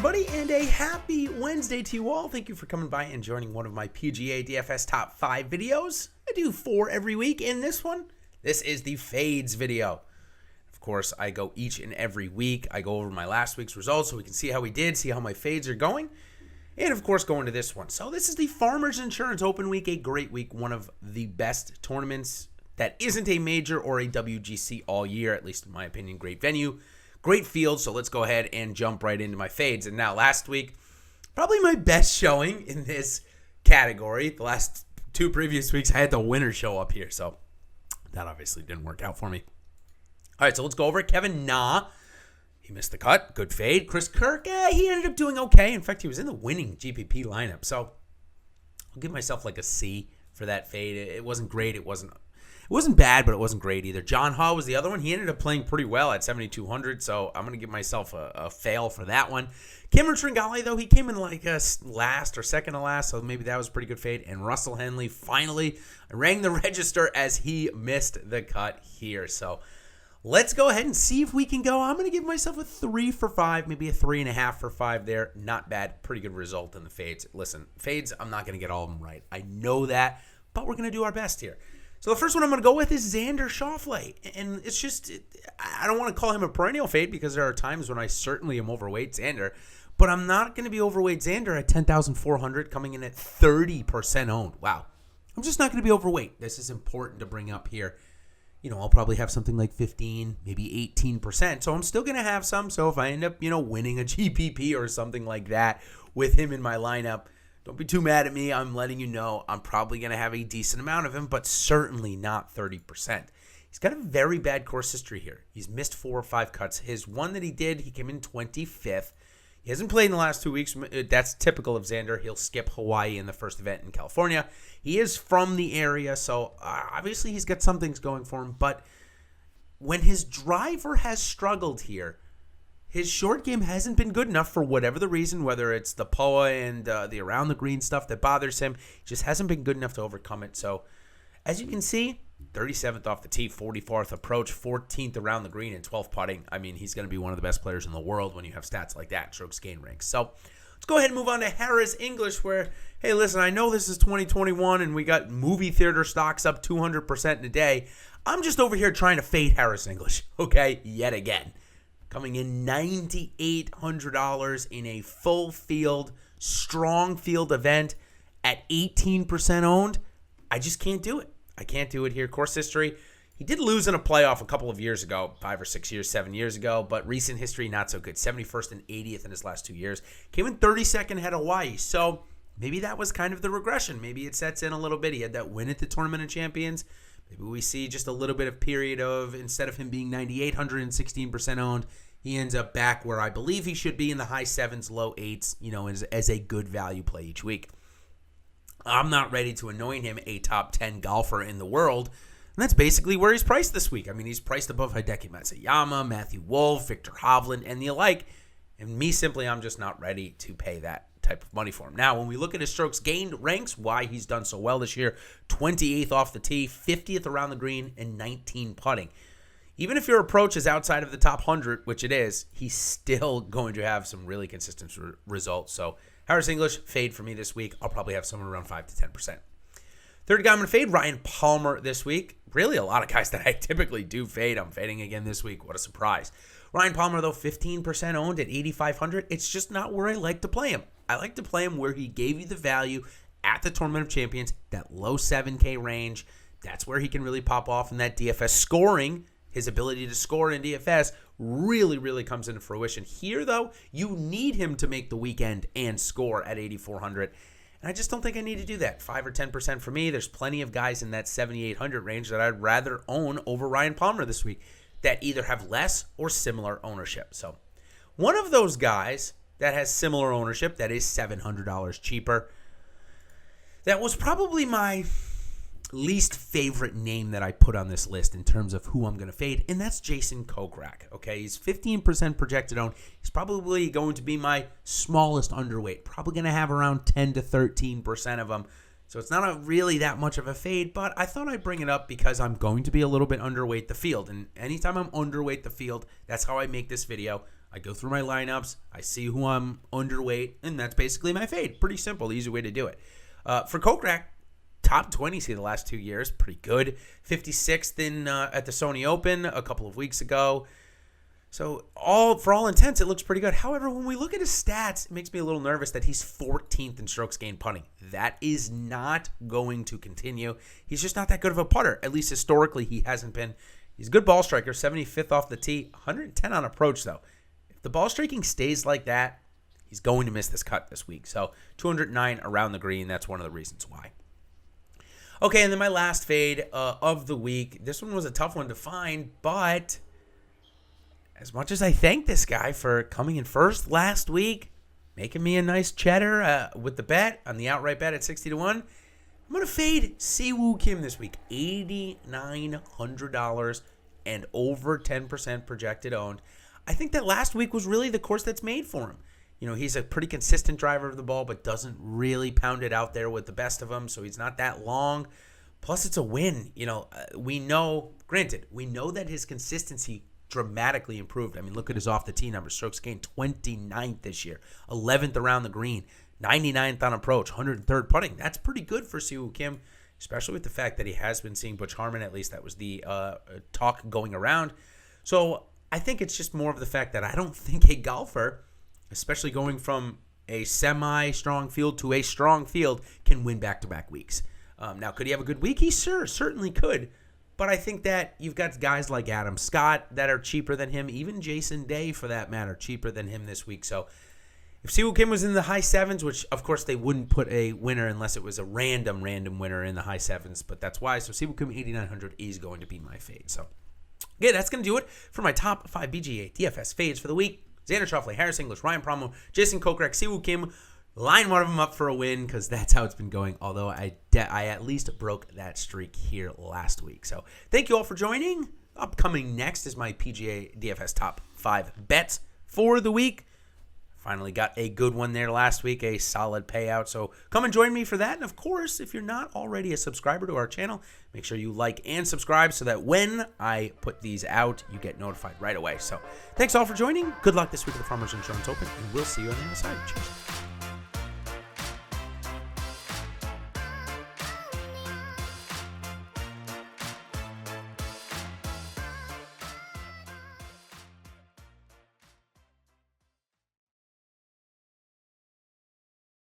everybody, and a happy Wednesday to you all. Thank you for coming by and joining one of my PGA DFS Top 5 videos. I do 4 every week. In this one, this is the Fades video. Of course, I go each and every week. I go over my last week's results so we can see how we did, see how my fades are going, and of course, go into this one. So this is the Farmers Insurance Open Week, a great week, one of the best tournaments that isn't a major or a WGC all year, at least in my opinion. Great venue. Great field, so let's go ahead and jump right into my fades. And now last week, probably my best showing in this category. The last 2 previous weeks, I had the winner show up here, so that obviously didn't work out for me. All right, so let's go over it. Kevin Na, he missed the cut. Good fade. Chris Kirk, he ended up doing okay. In fact, he was in the winning GPP lineup, so I'll give myself like a C for that fade. It wasn't great. It wasn't bad, but it wasn't great either. John Haw was the other one. He ended up playing pretty well at 7,200, so I'm going to give myself a fail for that one. Cameron Tringale, though, he came in like last or second to last, so maybe that was a pretty good fade. And Russell Henley, finally, rang the register as he missed the cut here. So let's go ahead and see if we can go. I'm going to give myself a 3 for 5, maybe a 3.5 for 5 there. Not bad. Pretty good result in the fades. Listen, fades, I'm not going to get all of them right. I know that, but we're going to do our best here. So the first one I'm going to go with is Xander Schauffele. And it's just, I don't want to call him a perennial fade because there are times when I certainly am overweight Xander. But I'm not going to be overweight Xander at 10,400, coming in at 30% owned. Wow. I'm just not going to be overweight. This is important to bring up here. You know, I'll probably have something like 15, maybe 18%. So I'm still going to have some. So if I end up, winning a GPP or something like that with him in my lineup, don't be too mad at me. I'm letting you know I'm probably going to have a decent amount of him, but certainly not 30%. He's got a very bad course history here. He's missed 4 or 5 cuts. His one that he did, he came in 25th. He hasn't played in the last 2 weeks. That's typical of Xander. He'll skip Hawaii in the first event in California. He is from the area, so obviously he's got some things going for him. But when his driver has struggled here, his short game hasn't been good enough for whatever the reason, whether it's the POA and the around the green stuff that bothers him. He just hasn't been good enough to overcome it. So as you can see, 37th off the tee, 44th approach, 14th around the green, and 12th putting. I mean, he's going to be one of the best players in the world when you have stats like that, strokes gain ranks. So let's go ahead and move on to Harris English where, hey, listen, I know this is 2021 and we got movie theater stocks up 200% in a day. I'm just over here trying to fade Harris English, okay, yet again. Coming in $9,800 in a full field, strong field event at 18% owned. I just can't do it. I can't do it here. Course history, he did lose in a playoff a couple of years ago, 5 or 6 years, 7 years ago, but recent history, not so good. 71st and 80th in his last 2 years. Came in 32nd ahead of Hawaii. So maybe that was kind of the regression. Maybe it sets in a little bit. He had that win at the Tournament of Champions. Maybe we see just a little bit of period of, instead of him being 9,800 and 16% owned, he ends up back where I believe he should be in the high 7s, low 8s, as a good value play each week. I'm not ready to anoint him a top 10 golfer in the world, and that's basically where he's priced this week. I mean, he's priced above Hideki Matsuyama, Matthew Wolff, Victor Hovland, and the alike, and me simply, I'm just not ready to pay that type of money for him. Now, when we look at his strokes gained ranks, why he's done so well this year, 28th off the tee, 50th around the green, and 19 putting. Even if your approach is outside of the top 100, which it is, he's still going to have some really consistent results. So Harris English, fade for me this week. I'll probably have somewhere around 5 to 10%. Third guy I'm going to fade, Ryan Palmer this week. Really a lot of guys that I typically do fade. I'm fading again this week. What a surprise. Ryan Palmer, though, 15% owned at 8,500. It's just not where I like to play him. I like to play him where he gave you the value at the Tournament of Champions, that low 7K range. That's where he can really pop off in that DFS scoring. His ability to score in DFS really, really comes into fruition. Here, though, you need him to make the weekend and score at 8,400. And I just don't think I need to do that. 5 or 10% for me. There's plenty of guys in that 7,800 range that I'd rather own over Ryan Palmer this week that either have less or similar ownership. So one of those guys that has similar ownership, that is $700 cheaper, that was probably my least favorite name that I put on this list in terms of who I'm going to fade, and that's Jason Kokrak. Okay, he's 15% projected owned. He's probably going to be my smallest underweight. Probably going to have around 10 to 13% of them. So it's not really that much of a fade, but I thought I'd bring it up because I'm going to be a little bit underweight the field. And anytime I'm underweight the field, that's how I make this video. I go through my lineups, I see who I'm underweight, and that's basically my fade. Pretty simple, easy way to do it. For Kokrak, top 20 the last 2 years, pretty good. 56th at the Sony Open a couple of weeks ago. So for all intents, it looks pretty good. However, when we look at his stats, it makes me a little nervous that he's 14th in strokes gained putting. That is not going to continue. He's just not that good of a putter. At least historically, he hasn't been. He's a good ball striker, 75th off the tee, 110 on approach, though. If the ball striking stays like that, he's going to miss this cut this week. So 209 around the green, that's one of the reasons why. Okay, and then my last fade of the week. This one was a tough one to find, but as much as I thank this guy for coming in first last week, making me a nice cheddar with the bet on the outright bet at 60-1, I'm going to fade Siwoo Kim this week. $8,900 and over 10% projected owned. I think that last week was really the course that's made for him. You know, he's a pretty consistent driver of the ball, but doesn't really pound it out there with the best of them, so he's not that long. Plus, it's a win. You know, we know that his consistency dramatically improved. I mean, look at his off the tee numbers. Strokes gained 29th this year, 11th around the green, 99th on approach, 103rd putting. That's pretty good for Siwoo Kim, especially with the fact that he has been seeing Butch Harmon. At least that was the talk going around. So I think it's just more of the fact that I don't think a golfer, especially going from a semi-strong field to a strong field, can win back-to-back weeks. Now, could he have a good week? He certainly could. But I think that you've got guys like Adam Scott that are cheaper than him, even Jason Day, for that matter, cheaper than him this week. So if Siwoo Kim was in the high sevens, which, of course, they wouldn't put a winner unless it was a random winner in the high sevens, but that's why. So Siwoo Kim, 8,900 is going to be my fade. So, yeah, that's going to do it for my top 5 PGA DFS fades for the week. Xander, Schauffele, Harris English, Ryan Promo, Jason Kokrak, Siwoo Kim. Line one of them up for a win because that's how it's been going, although I at least broke that streak here last week. So thank you all for joining. Upcoming next is my PGA DFS top 5 bets for the week. Finally got a good one there last week, a solid payout. So come and join me for that. And of course, if you're not already a subscriber to our channel, make sure you like and subscribe so that when I put these out, you get notified right away. So thanks all for joining. Good luck this week at the Farmers Insurance Open, and we'll see you on the other side. Cheers.